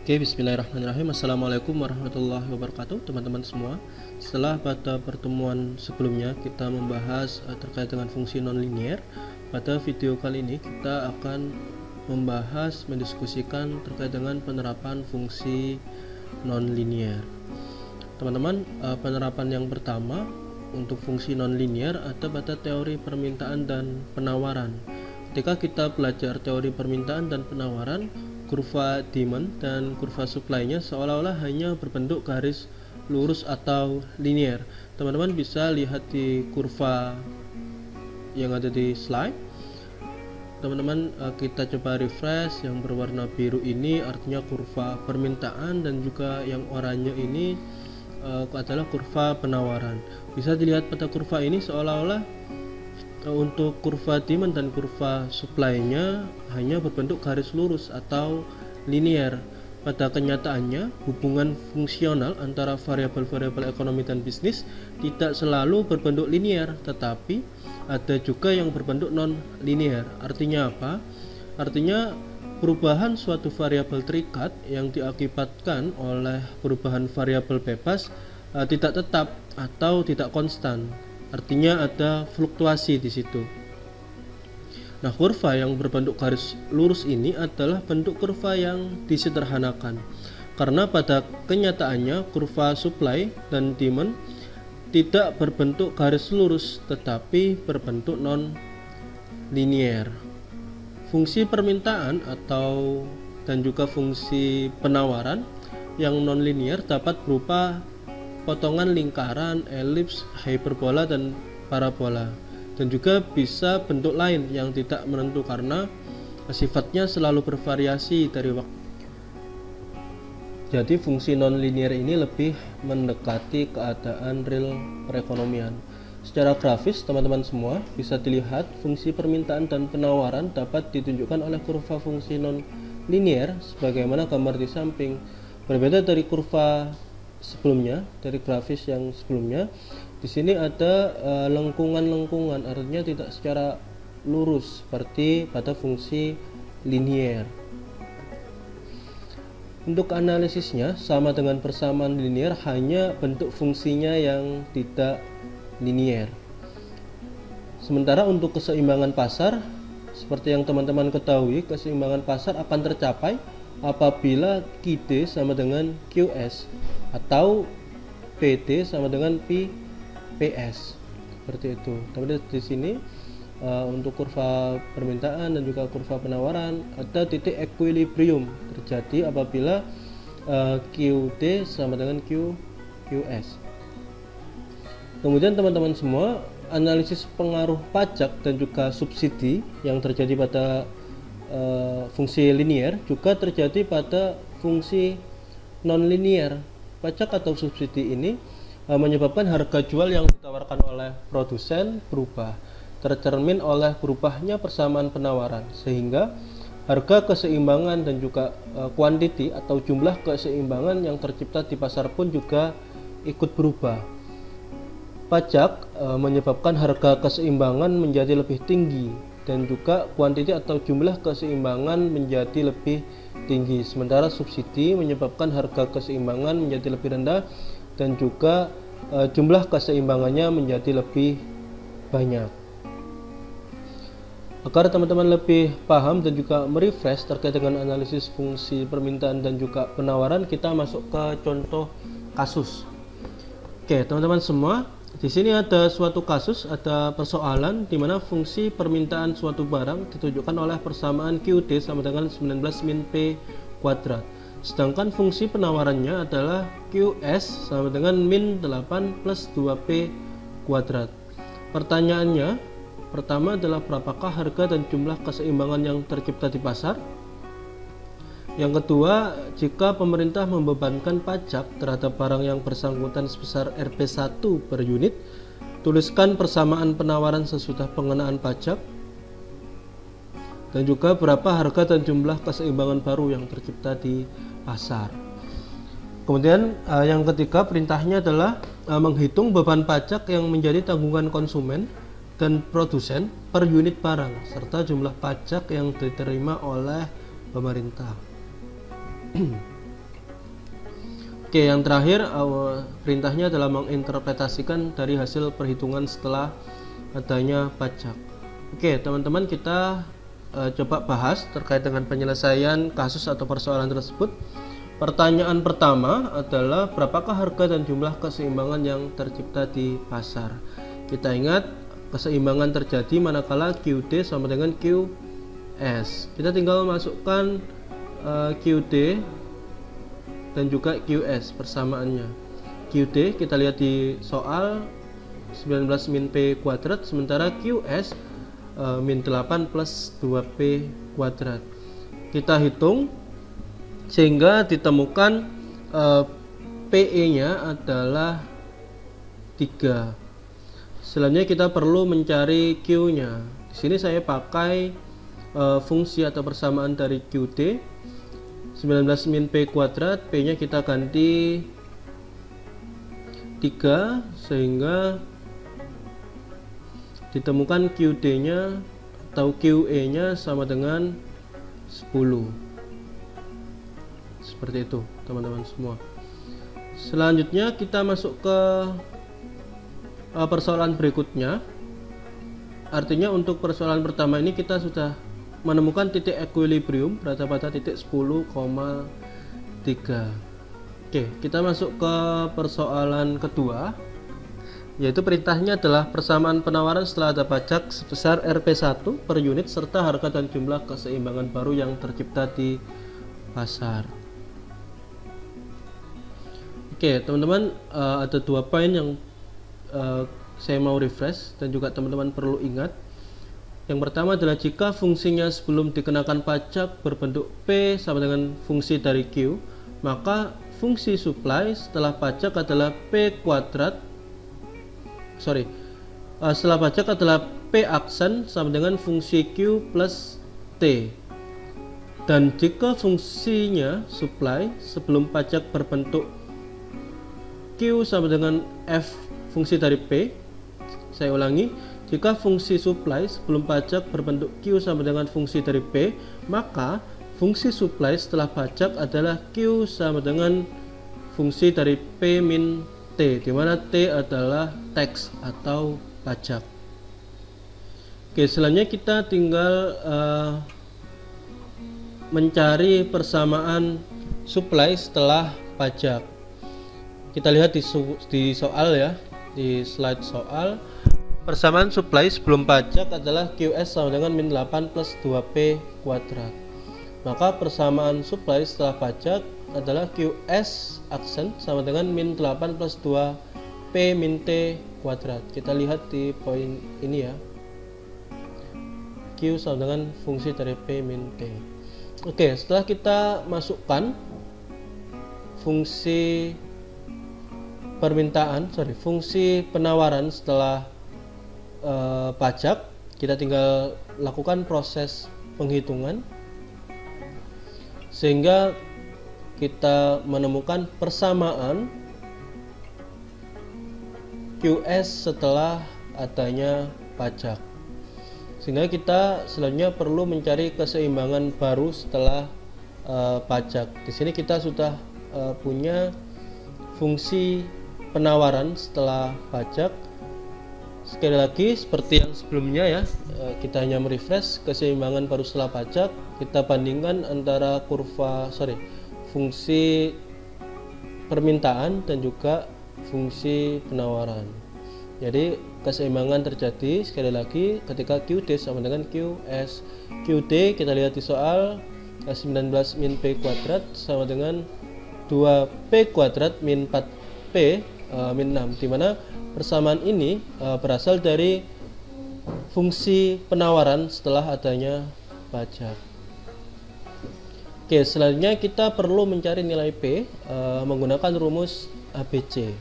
Oke, bismillahirrahmanirrahim. Assalamualaikum warahmatullahi wabarakatuh, teman-teman semua. Setelah pada pertemuan sebelumnya kita membahas terkait dengan fungsi nonlinier, pada video kali ini kita akan mendiskusikan terkait dengan penerapan fungsi nonlinier. Teman-teman, penerapan yang pertama untuk fungsi nonlinier ada pada teori permintaan dan penawaran. Ketika kita belajar teori permintaan dan penawaran, kurva demand dan kurva supply-nya seolah-olah hanya berbentuk garis lurus atau linear. Teman-teman bisa lihat di kurva yang ada di slide. Teman-teman, kita coba refresh. Yang berwarna biru ini artinya kurva permintaan, dan juga yang oranye ini adalah kurva penawaran. Bisa dilihat pada kurva ini seolah-olah untuk kurva demand dan kurva supply-nya hanya berbentuk garis lurus atau linear. Pada kenyataannya, hubungan fungsional antara variabel-variabel ekonomi dan bisnis tidak selalu berbentuk linear, tetapi ada juga yang berbentuk non-linear. Artinya apa? Artinya perubahan suatu variabel terikat yang diakibatkan oleh perubahan variabel bebas tidak tetap atau tidak konstan. Artinya ada fluktuasi di situ. Nah, kurva yang berbentuk garis lurus ini adalah bentuk kurva yang disederhanakan, karena pada kenyataannya kurva supply dan demand tidak berbentuk garis lurus tetapi berbentuk non-linear. Fungsi permintaan dan juga fungsi penawaran yang non-linear dapat berupa potongan lingkaran, elips, hiperbola, dan parabola, dan juga bisa bentuk lain yang tidak menentu karena sifatnya selalu bervariasi dari waktu. Jadi fungsi nonlinear ini lebih mendekati keadaan real perekonomian. Secara grafis, teman-teman semua bisa dilihat fungsi permintaan dan penawaran dapat ditunjukkan oleh kurva fungsi nonlinear sebagaimana gambar di samping. Berbeda dari kurva sebelumnya, dari grafis yang sebelumnya, di sini ada lengkungan-lengkungan, artinya tidak secara lurus seperti pada fungsi linear. Untuk analisisnya sama dengan persamaan linear, hanya bentuk fungsinya yang tidak linear. Sementara untuk keseimbangan pasar, seperti yang teman-teman ketahui, keseimbangan pasar akan tercapai apabila QD sama dengan QS atau PT sama dengan PS, seperti itu. Tapi di sini untuk kurva permintaan dan juga kurva penawaran ada titik equilibrium terjadi apabila QD sama dengan QS. Kemudian teman-teman semua, analisis pengaruh pajak dan juga subsidi yang terjadi pada fungsi linear juga terjadi pada fungsi non-linear. Pajak atau subsidi ini menyebabkan harga jual yang ditawarkan oleh produsen berubah, tercermin oleh berubahnya persamaan penawaran, sehingga harga keseimbangan dan juga quantity atau jumlah keseimbangan yang tercipta di pasar pun juga ikut berubah. Pajak menyebabkan harga keseimbangan menjadi lebih tinggi dan juga kuantiti atau jumlah keseimbangan menjadi lebih tinggi, sementara subsidi menyebabkan harga keseimbangan menjadi lebih rendah dan juga jumlah keseimbangannya menjadi lebih banyak. Agar teman-teman lebih paham dan juga merefresh terkait dengan analisis fungsi permintaan dan juga penawaran, kita masuk ke contoh kasus. Oke, teman-teman semua, di sini ada suatu kasus, ada persoalan di mana fungsi permintaan suatu barang ditunjukkan oleh persamaan QD sama dengan 19 min P kuadrat. Sedangkan fungsi penawarannya adalah QS sama dengan min 8 plus 2P kuadrat. Pertanyaannya, pertama adalah berapakah harga dan jumlah keseimbangan yang tercipta di pasar? Yang kedua, jika pemerintah membebankan pajak terhadap barang yang bersangkutan sebesar Rp1 per unit, tuliskan persamaan penawaran sesudah pengenaan pajak, dan juga berapa harga dan jumlah keseimbangan baru yang tercipta di pasar. Kemudian yang ketiga, perintahnya adalah menghitung beban pajak yang menjadi tanggungan konsumen dan produsen per unit barang, serta jumlah pajak yang diterima oleh pemerintah. Oke, yang terakhir perintahnya adalah menginterpretasikan dari hasil perhitungan setelah adanya pajak. Oke, teman-teman, kita coba bahas terkait dengan penyelesaian kasus atau persoalan tersebut. Pertanyaan pertama adalah berapakah harga dan jumlah keseimbangan yang tercipta di pasar. Kita ingat keseimbangan terjadi manakala QD sama dengan QS. Kita tinggal masukkan QD dan juga QS persamaannya. QD kita lihat di soal 19 min P kuadrat, sementara QS min 8 plus 2P kuadrat. Kita hitung sehingga ditemukan PE nya adalah 3. Selanjutnya kita perlu mencari Q nya. Di sini saya pakai fungsi atau persamaan dari QD 19 min P kuadrat, P nya kita ganti 3 sehingga ditemukan QD nya atau QE nya sama dengan 10. Seperti itu teman-teman semua. Selanjutnya kita masuk ke persoalan berikutnya. Artinya untuk persoalan pertama ini kita sudah menemukan titik equilibrium berada pada titik 10,3. Oke, kita masuk ke persoalan kedua, yaitu perintahnya adalah persamaan penawaran setelah ada pajak sebesar Rp1 per unit serta harga dan jumlah keseimbangan baru yang tercipta di pasar. Oke, teman-teman, ada 2 poin yang saya mau refresh dan juga teman-teman perlu ingat. Yang pertama adalah jika fungsinya sebelum dikenakan pajak berbentuk P sama dengan fungsi dari Q, maka fungsi supply setelah pajak adalah setelah pajak adalah P aksen sama dengan fungsi Q plus T. Dan jika fungsinya supply sebelum pajak berbentuk Q sama dengan F fungsi dari P, saya ulangi, jika fungsi supply sebelum pajak berbentuk Q sama dengan fungsi dari P, maka fungsi supply setelah pajak adalah Q sama dengan fungsi dari P min T, di mana T adalah tax atau pajak. Oke, selanjutnya kita tinggal mencari persamaan supply setelah pajak. Kita lihat di soal ya, di slide soal. Persamaan supply sebelum pajak adalah QS sama dengan min 8 plus 2P kuadrat. Maka persamaan supply setelah pajak adalah QS aksen sama dengan min 8 plus 2P min T kuadrat. Kita lihat di poin ini ya. Q sama dengan fungsi dari P min T. Oke, setelah kita masukkan fungsi fungsi penawaran setelah pajak, kita tinggal lakukan proses penghitungan sehingga kita menemukan persamaan QS setelah adanya pajak, sehingga kita selanjutnya perlu mencari keseimbangan baru setelah pajak. Di sini kita sudah punya fungsi penawaran setelah pajak. Sekali lagi seperti yang sebelumnya ya, kita hanya merefresh keseimbangan baru setelah pajak, kita bandingkan antara fungsi permintaan dan juga fungsi penawaran. Jadi keseimbangan terjadi sekali lagi ketika QD sama dengan QS. QD kita lihat di soal 19 min P kuadrat sama dengan 2P kuadrat min 4P min 6, dimana persamaan ini berasal dari fungsi penawaran setelah adanya pajak. Oke, selanjutnya kita perlu mencari nilai P menggunakan rumus ABC.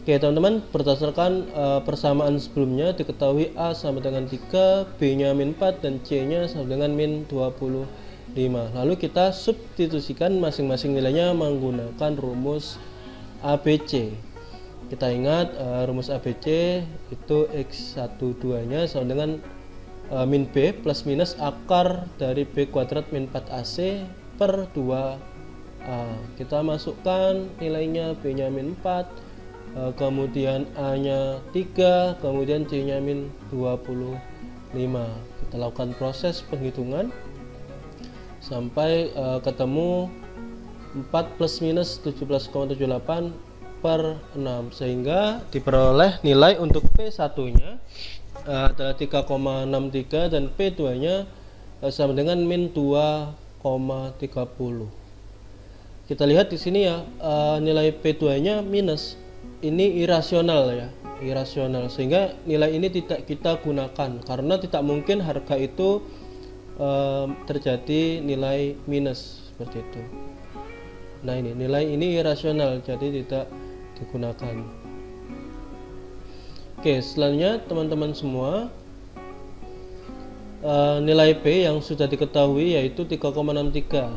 Oke teman-teman, berdasarkan persamaan sebelumnya diketahui A sama dengan 3, B nya min 4 dan C nya sama dengan min 25. Lalu kita substitusikan masing-masing nilainya menggunakan rumus ABC. Kita ingat rumus ABC itu X12 nya sama dengan min B plus minus akar dari B kuadrat min 4AC per 2 A. Kita masukkan nilainya, B-nya min 4, kemudian A-nya 3, kemudian C-nya min 25. Kita lakukan proses penghitungan sampai ketemu 4 plus minus 17,78 per 6, sehingga diperoleh nilai untuk P1 nya adalah 3,63 dan P2 nya sama dengan min 2,30. Kita lihat di sini ya, nilai P2 nya minus, ini irasional ya, irasional, sehingga nilai ini tidak kita gunakan karena tidak mungkin harga itu terjadi nilai minus seperti itu. Nah, ini nilai ini irasional, jadi tidak digunakan. Oke, selanjutnya teman-teman semua, nilai P yang sudah diketahui yaitu 3,63,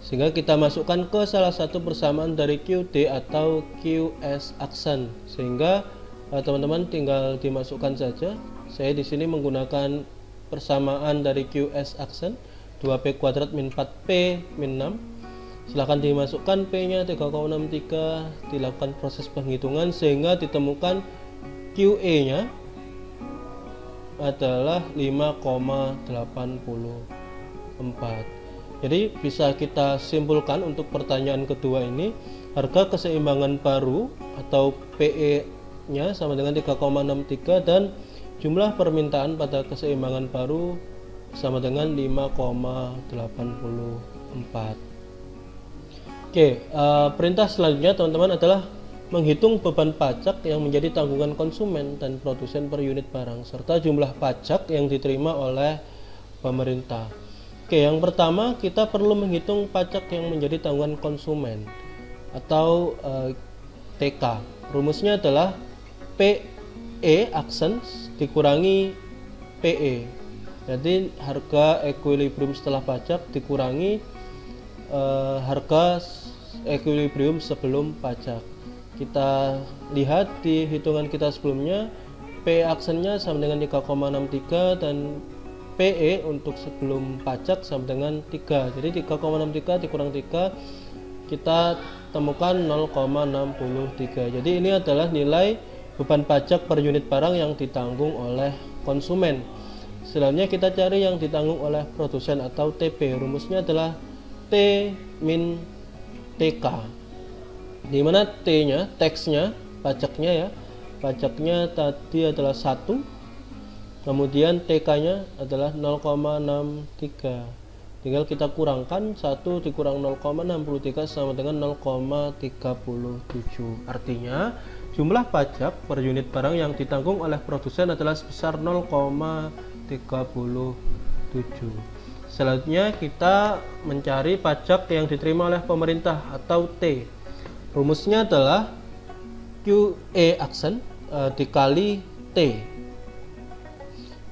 sehingga kita masukkan ke salah satu persamaan dari QD atau QS aksen, sehingga teman-teman tinggal dimasukkan saja. Saya di sini menggunakan persamaan dari QS aksen 2P kuadrat min 4P min 6. Silahkan dimasukkan P-nya 3,63, dilakukan proses penghitungan sehingga ditemukan QE-nya adalah 5,84. Jadi bisa kita simpulkan untuk pertanyaan kedua ini, harga keseimbangan baru atau PE-nya sama dengan 3,63 dan jumlah permintaan pada keseimbangan baru sama dengan 5,84. Oke, perintah selanjutnya teman-teman adalah menghitung beban pajak yang menjadi tanggungan konsumen dan produsen per unit barang serta jumlah pajak yang diterima oleh pemerintah. Oke, yang pertama kita perlu menghitung pajak yang menjadi tanggungan konsumen atau TK. Rumusnya adalah PE aksen dikurangi PE. Jadi harga ekuilibrium setelah pajak dikurangi harga ekuilibrium sebelum pajak. Kita lihat di hitungan kita sebelumnya, P aksennya sama dengan 3,63 dan PE untuk sebelum pajak sama dengan 3. Jadi 3,63 dikurang 3 kita temukan 0,63. Jadi ini adalah nilai beban pajak per unit barang yang ditanggung oleh konsumen. Selanjutnya kita cari yang ditanggung oleh produsen atau TP. Rumusnya adalah T min TK, di mana T-nya, tax-nya, pajaknya ya, pajaknya tadi adalah 1, kemudian TK-nya adalah 0,63. Tinggal kita kurangkan 1 dikurang 0,63 sama dengan 0,37. Artinya jumlah pajak per unit barang yang ditanggung oleh produsen adalah sebesar 0,37. Selanjutnya kita mencari pajak yang diterima oleh pemerintah atau T. Rumusnya adalah QE aksen dikali T.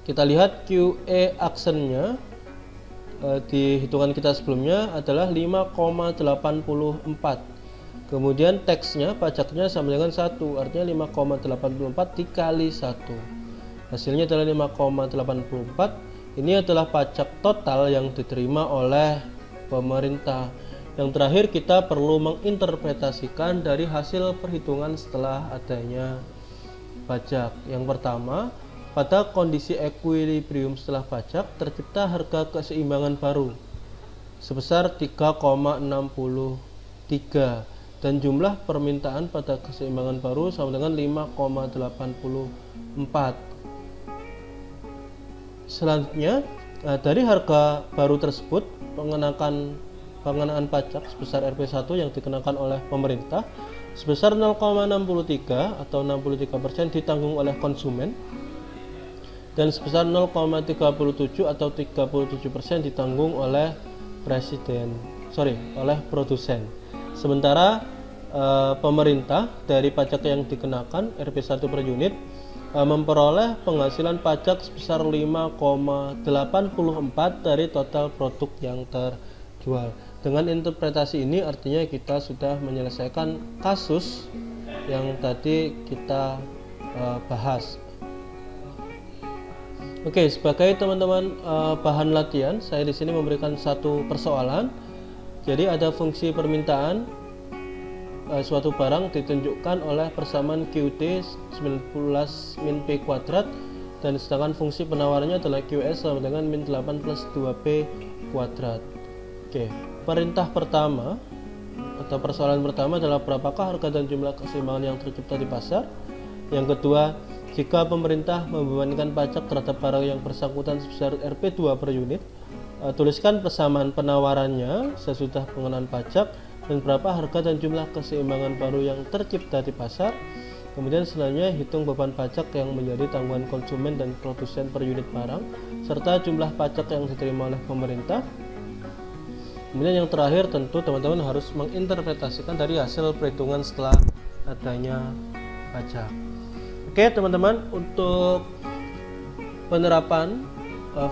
Kita lihat QE aksennya di hitungan kita sebelumnya adalah 5,84. Kemudian taxnya, pajaknya sama dengan 1, artinya 5,84 dikali 1. Hasilnya adalah 5,84. Ini adalah pajak total yang diterima oleh pemerintah. Yang terakhir kita perlu menginterpretasikan dari hasil perhitungan setelah adanya pajak. Yang pertama, pada kondisi ekuilibrium setelah pajak tercipta harga keseimbangan baru sebesar 3,63 dan jumlah permintaan pada keseimbangan baru sama dengan 5,84. Selanjutnya, dari harga baru tersebut pengenaan pajak sebesar Rp1 yang dikenakan oleh pemerintah sebesar 0,63 atau 63% ditanggung oleh konsumen dan sebesar 0,37 atau 37% ditanggung oleh oleh produsen. Sementara pemerintah dari pajak yang dikenakan Rp1 per unit memperoleh penghasilan pajak sebesar 5,84 dari total produk yang terjual. Dengan interpretasi ini artinya kita sudah menyelesaikan kasus yang tadi kita bahas. Oke, sebagai teman-teman bahan latihan, saya di sini memberikan satu persoalan. Jadi ada fungsi permintaan suatu barang ditunjukkan oleh persamaan QT 19 min P kuadrat, dan sedangkan fungsi penawarannya adalah QS sama dengan min 8 plus 2P kuadrat. Oke, perintah pertama atau persoalan pertama adalah berapakah harga dan jumlah keseimbangan yang tercipta di pasar. Yang kedua, jika pemerintah membebankan pajak terhadap barang yang bersangkutan sebesar Rp2 per unit, tuliskan persamaan penawarannya sesudah pengenaan pajak dan berapa harga dan jumlah keseimbangan baru yang tercipta di pasar. Kemudian selanjutnya hitung beban pajak yang menjadi tanggungan konsumen dan produsen per unit barang serta jumlah pajak yang diterima oleh pemerintah. Kemudian yang terakhir, tentu teman-teman harus menginterpretasikan dari hasil perhitungan setelah adanya pajak. Oke teman-teman, untuk penerapan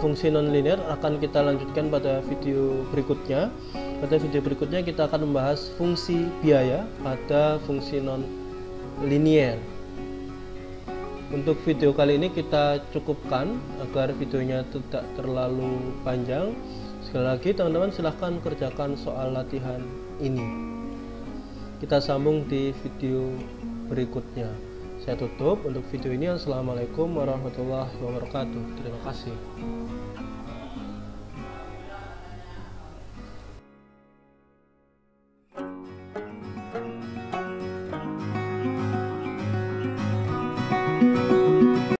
fungsi nonlinear akan kita lanjutkan pada video berikutnya. Pada video berikutnya kita akan membahas fungsi biaya pada fungsi nonlinear. Untuk video kali ini kita cukupkan agar videonya tidak terlalu panjang. Sekali lagi teman-teman silahkan kerjakan soal latihan ini. Kita sambung di video berikutnya. Saya tutup untuk video ini. Assalamualaikum warahmatullahi wabarakatuh. Terima kasih.